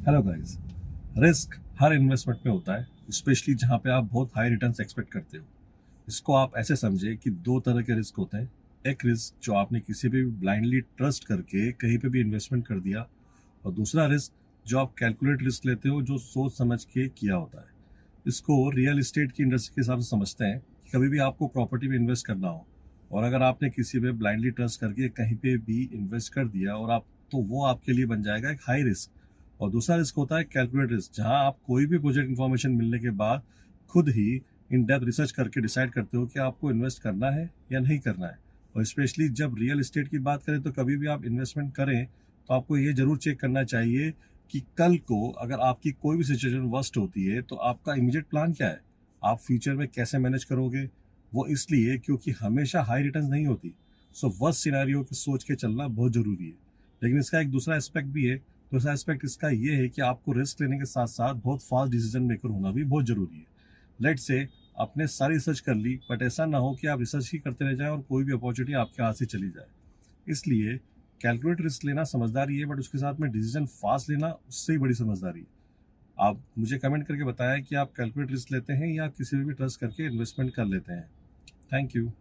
Hello guys. Risk हर investment में होता है, स्पेशली जहां पे आप बहुत हाई रिटर्न्स एक्सपेक्ट करते हो। इसको आप ऐसे समझे कि दो तरह के रिस्क होते हैं। एक रिस्क जो आपने किसी पे भी ब्लाइंडली ट्रस्ट करके कहीं पे भी इन्वेस्टमेंट कर दिया, और दूसरा रिस्क जो आप कैलकुलेट रिस्क लेते हो, जो सोच समझ के किया होता है। इसको रियल एस्टेट की इंडस्ट्री के हिसाब से समझते हैं कि कभी भी आपको प्रॉपर्टी में इन्वेस्ट करना हो, और अगर आपने किसी पे ब्लाइंडली ट्रस्ट करके कहीं पे भी इन्वेस्ट कर दिया और आप, तो वो आपके लिए बन जाएगा एक हाई रिस्क। और दूसरा रिस्क होता है कैलकुलेट रिस्क, जहां आप कोई भी प्रोजेक्ट इन्फॉर्मेशन मिलने के बाद खुद ही इन डेप्थ रिसर्च करके डिसाइड करते हो कि आपको इन्वेस्ट करना है या नहीं करना है। और स्पेशली जब रियल एस्टेट की बात करें, तो कभी भी आप इन्वेस्टमेंट करें तो आपको ये जरूर चेक करना चाहिए कि कल को अगर आपकी कोई भी सिचुएशन वर्स्ट होती है तो आपका इमीडिएट प्लान क्या है, आप फ्यूचर में कैसे मैनेज करोगे। वो इसलिए क्योंकि हमेशा हाई रिटर्न नहीं होती। सो वर्स्ट सिनेरियो की सोच के चलना बहुत जरूरी है। लेकिन इसका एक दूसरा एस्पेक्ट भी है। दूसरा एस्पेक्ट इसका ये है कि आपको रिस्क लेने के साथ साथ बहुत फास्ट डिसीजन मेकर होना भी बहुत जरूरी है। लेट से आपने सारी रिसर्च कर ली, बट ऐसा ना हो कि आप रिसर्च ही करते रह जाएं और कोई भी अपॉर्चुनिटी आपके हाथ से चली जाए। इसलिए कैलकुलेट रिस्क लेना समझदारी है, बट उसके साथ में डिसीजन फास्ट लेना उससे ही बड़ी समझदारी है। आप मुझे कमेंट करके बताएं कि आप कैलकुलेट रिस्क लेते हैं या किसी पे भी ट्रस्ट करके इन्वेस्टमेंट कर लेते हैं। Thank you.